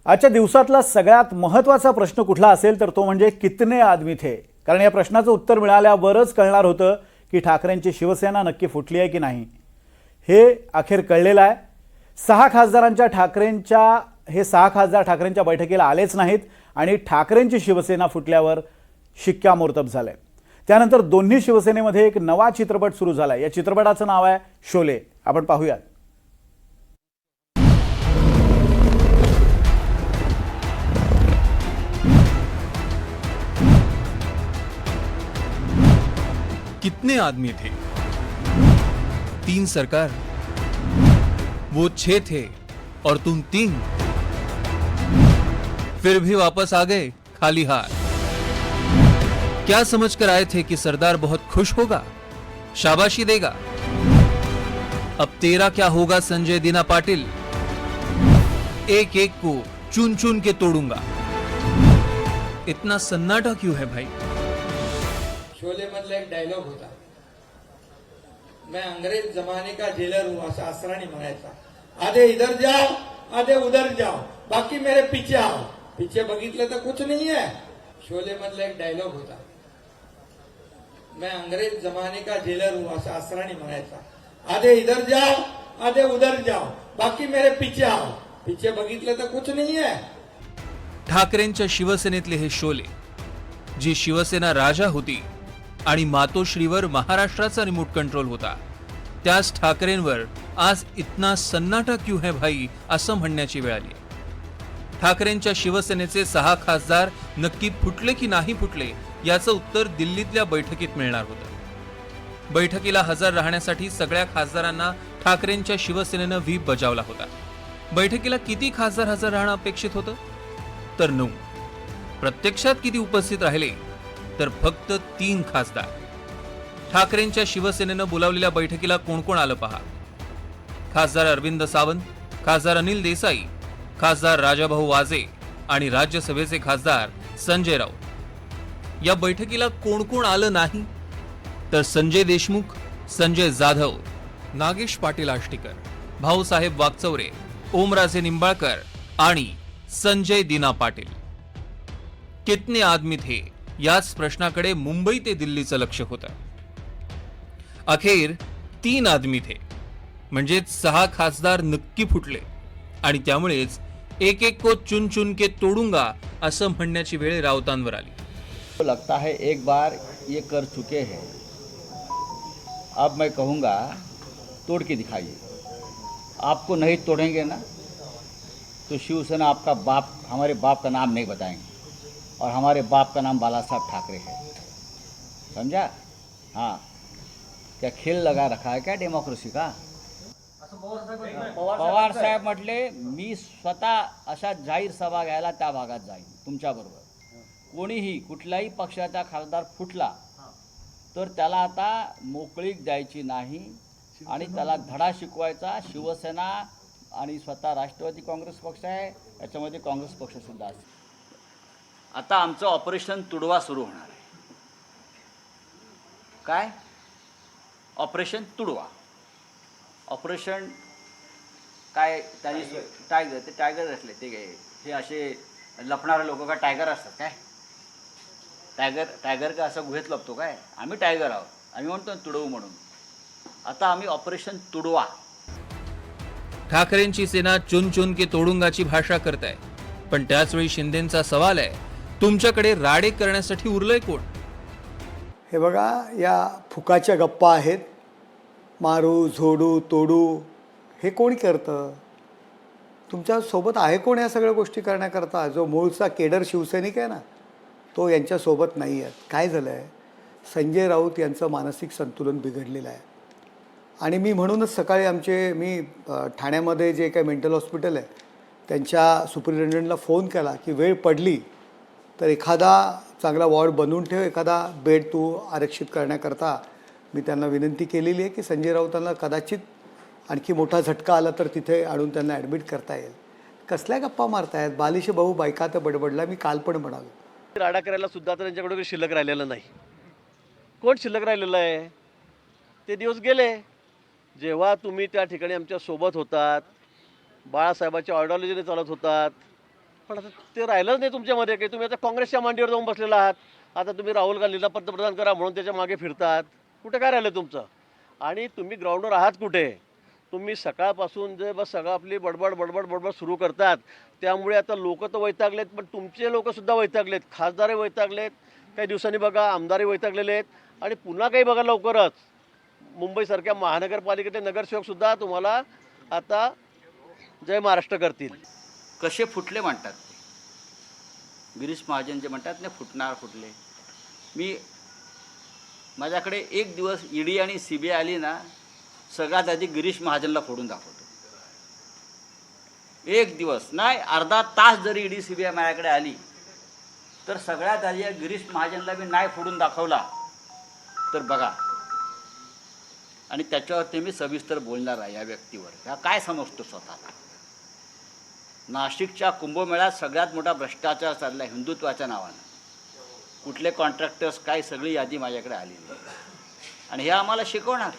आजच्या दिवसातला सगळ्यात महत्त्वाचा प्रश्न कुठला असेल तर तो म्हणजे कितने आदमी थे। कारण या प्रश्नाचं उत्तर मिळाल्यावरच कळणार होतं की ठाकरेंची शिवसेना नक्की फुटली आहे की नाही। हे अखेर कळलेलं आहे। सहा खासदार ठाकरेंच्या बैठकीला आलेच नाहीत आणि ठाकरेंची शिवसेना फुटल्यावर शिक्कामोर्तब झालंय। त्यानंतर दोन्ही शिवसेनेमध्ये एक नवा चित्रपट सुरू झालाय। या चित्रपटाचं नाव आहे शोले। आपण पाहूयात। कितने आदमी थे? 3 सरकार, वो 6 थे और तुम 3, फिर भी वापस आ गए खाली हाथ। क्या समझकर आए थे कि सरदार बहुत खुश होगा, शाबाशी देगा? अब तेरा क्या होगा संजय दीना पाटिल? एक एक को चुन चुन के तोड़ूंगा। इतना सन्नाटा क्यों है भाई? शोले मधला एक डायलॉग होता, मैं अंग्रेज जमाने का जेलर हूं असा असरानी म्हणायचा। आधे इधर जाओ आधे उधर जाओ, बाकी मेरे पीछे आओ। पीछे बघितलं तर कुछ नहीं है। शोले मधला एक डायलॉग होता, मैं अंग्रेज जमाने का जेलर हूं असा असरानी म्हणायचा। आधे इधर जाओ आधे उधर जाओ, बाकी मेरे पीछे आओ। पीछे बघितलं तर कुछ नहीं है। ठाकरेंच्या शिवसेनेतले हे शोले, जी शिवसेना राजा होती आणि मातोश्रीवर महाराष्ट्राचा रिमोट कंट्रोल होता, त्याच ठाकरेंवर आज इतना सन्नाटा क्यों है भाई असं म्हणण्याची वेळ आली। ठाकरेंच्या शिवसेनेचे 6 खासदार नक्की फुटले की नाही फुटले याचं उत्तर दिल्लीतल्या बैठकीत मिळणार होतं। बैठकीला हजर राहण्यासाठी सगळ्या खासदारांना ठाकरेंच्या शिवसेनेनं व्हीप बजावला होता। बैठकीला किती खासदार हजर राहणं अपेक्षित होतं? तर 9। प्रत्यक्षात किती उपस्थित राहिले तर फक्त 3 खासदार। ठाकरेंच्या शिवसेनेनं बोलावलेल्या बैठकीला कोण कोण आलं पहा। खासदार अरविंद सावंत, खासदार अनिल देसाई, खासदार राजाभाऊ वाजे आणि राज्यसभेचे खासदार संजय राऊत। या बैठकीला कोण कोण आलं नाही तर संजय देशमुख, संजय जाधव, नागेश पाटील आष्टीकर, भाऊसाहेब वागचौरे, ओमराजे निंबाळकर आणि संजय दीना पाटील। कितने आदमी थे याच प्रश्नाकडे मुंबई ते दिल्लीचं लक्ष होतं। अखेर 3 आदमी थे म्हणजे 6 खासदार नक्की फुटले आणि त्यामुळेच एक एक को चुन चुन के तोडूंगा असं म्हणण्याची वेळ राऊतांवर आली। तो लगता है एक बार ये कर चुके हैं, अब मैं कहूँगा तोड़ के दिखाइए। आपको नहीं तोड़ेंगे ना तो शिवसेना आपका बाप, हमारे बाप का नाम नहीं बताएंगे और हमारे बाप का नाम बाला साहब ठाकरे है, समझा? हाँ, क्या खेल लगा रखा है क्या डेमोक्रेसी का? पवार साहेब म्हटले मी स्वतः अशा जाहीर सभा घ्यायला त्या भागात जाईन तुमच्याबरोबर। कोणीही कुठल्याही पक्षाचा खासदार फुटला तर त्याला आता मोकळीक द्यायची नाही आणि त्याला धडा शिकवायचा। शिवसेना आणि स्वतः राष्ट्रवादी काँग्रेस पक्ष आहे, याच्यामध्ये काँग्रेस पक्षसुद्धा असेल। आता आमचं ऑपरेशन तुडवा सुरू होणार आहे। काय ऑपरेशन तुडवा? ऑपरेशन काय? त्यांनी टायगर, ते टायगर असले ते हे असे लपणारे लोक का टायगर असतात काय? टायगर का असं गुहेत लपतो काय? आम्ही टायगर आहोत, आम्ही म्हणतो तुडवू म्हणून। आता आम्ही ऑपरेशन तुडवा। ठाकरेंची सेना चुन चुन के तोडूंगाची भाषा करताय, पण त्याच वेळी शिंदेंचा सवाल आहे, तुमच्याकडे राडे करण्यासाठी उरलंय कोण? हे बघा, या फुकाच्या गप्पा आहेत। मारू झोडू तोडू हे कोणी करतं? तुमच्यासोबत आहे कोण या सगळ्या गोष्टी करण्याकरता? जो मूळचा केडर शिवसैनिक आहे ना, तो यांच्यासोबत नाही आहे। काय झालं आहे, संजय राऊत यांचं मानसिक संतुलन बिघडलेलं आहे आणि मी म्हणूनच सकाळी मी ठाण्यामध्ये जे काही मेंटल हॉस्पिटल आहे त्यांच्या सुपरिटेंडंटला फोन केला की वेळ पडली तर एखादा चांगला वॉर्ड बनवून ठेव, एखादा बेड तू आरक्षित करण्याकरता मी त्यांना विनंती केलेली आहे की संजय राऊतांना कदाचित आणखी मोठा झटका आला तर तिथे आणून त्यांना ॲडमिट करता येईल। कसल्या गप्पा मारतायत? बालिश भाऊ बायका तर बडबडला, मी काल पण म्हणालो। राडा करायला सुद्धा तर त्यांच्याकडे शिल्लक राहिलेलं नाही। कोण शिल्लक राहिलेलं आहे? ते दिवस गेले जेव्हा तुम्ही त्या ठिकाणी आमच्या सोबत होतात, बाळासाहेबांच्या आयडिओलॉजीने चालत होतात, पण आता ते राहिलंच नाही तुमच्यामध्ये की तुम्ही आता काँग्रेसच्या मांडीवर जाऊन बसलेला आहात। आता तुम्ही राहुल गांधीला पंतप्रधान करा म्हणून त्याच्या मागे फिरतात। कुठे काय राहिलं तुमचं? आणि तुम्ही ग्राउंडवर आहात कुठे? तुम्ही सकाळपासून जे बस सगळं आपली बडबड सुरू करतात, त्यामुळे आता लोक तर वैतागलेत, पण तुमचे लोकसुद्धा वैतागलेत, खासदारही वैतागलेत, काही दिवसांनी बघा आमदारही वैतागलेले आहेत आणि पुन्हा काही बघा लवकरच मुंबईसारख्या महानगरपालिकेचे नगरसेवकसुद्धा तुम्हाला आता जय महाराष्ट्र करतील। कसे फुटले म्हणतात ते गिरीश महाजन जे म्हणतात ना, फुटले। मी माझ्याकडे एक दिवस ईडी आणि सीबीआय आली ना, सगळ्यात आधी गिरीश महाजनला फोडून दाखवतो। एक दिवस नाही, अर्धा तास जरी ईडी सीबीआय माझ्याकडे आली तर सगळ्यात आधी गिरीश महाजनला मी नाही फोडून दाखवला तर बघा। आणि त्याच्यावरती मी सविस्तर बोलणार आहे या व्यक्तीवर। ह्या काय समजतो स्वतःला? नाशिकच्या कुंभमेळ्यात सगळ्यात मोठा भ्रष्टाचार चालला हिंदुत्वाच्या नावानं। कुठले कॉन्ट्रॅक्टर्स काय सगळी यादी माझ्याकडे आलेली आहे आणि हे आम्हाला शिकवणार।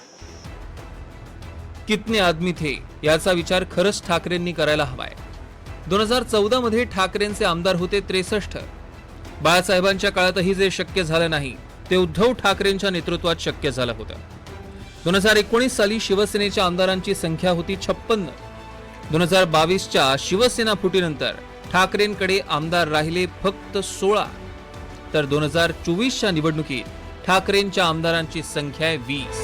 कितने आदमी थे याचा विचार खरंच ठाकरेंनी करायला हवाय। 2014 मध्ये ठाकरेंचे आमदार होते 63। बाळासाहेबांच्या काळातही जे शक्य झालं नाही ते उद्धव ठाकरेंच्या नेतृत्वात शक्य झालं होतं। 2019 साली शिवसेनेच्या आमदारांची संख्या होती 56। 2022च्या शिवसेना फुटीनंतर ठाकरेंकडे आमदार राहिले फक्त 16, तर 2024च्या निवडणुकीत ठाकरेंच्या आमदारांची संख्या आहे 20।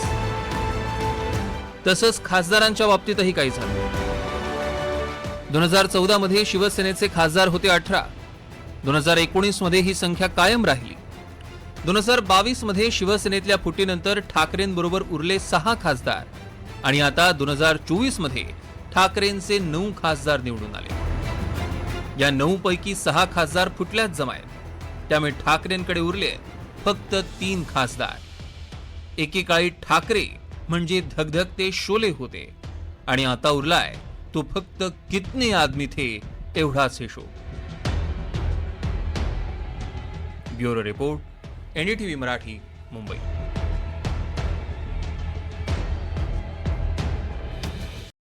तसंच खासदारांच्या बाबतीतही काही झालं। 2014 मध्ये शिवसेनेचे खासदार होते 18। 2019 मध्ये ही संख्या कायम राहिली। 2022 मध्ये शिवसेनेतल्या फुटीनंतर ठाकरेंबरोबर उरले 6 खासदार आणि आता 2024 मध्ये ठाकरेंचे 9 खासदार निवडून आले। या 9 पैकी 6 खासदार फुटल्यात जमायत, त्यामुळे ठाकरेंकडे उरले फक्त 3 खासदार। एकेकाळी ठाकरे म्हणजे धगधगते शोले होते आणि आता उरलाय तो फक्त कितने आदमी थे एवढाच हे show. Bureau report, NDTV Marathi, Mumbai.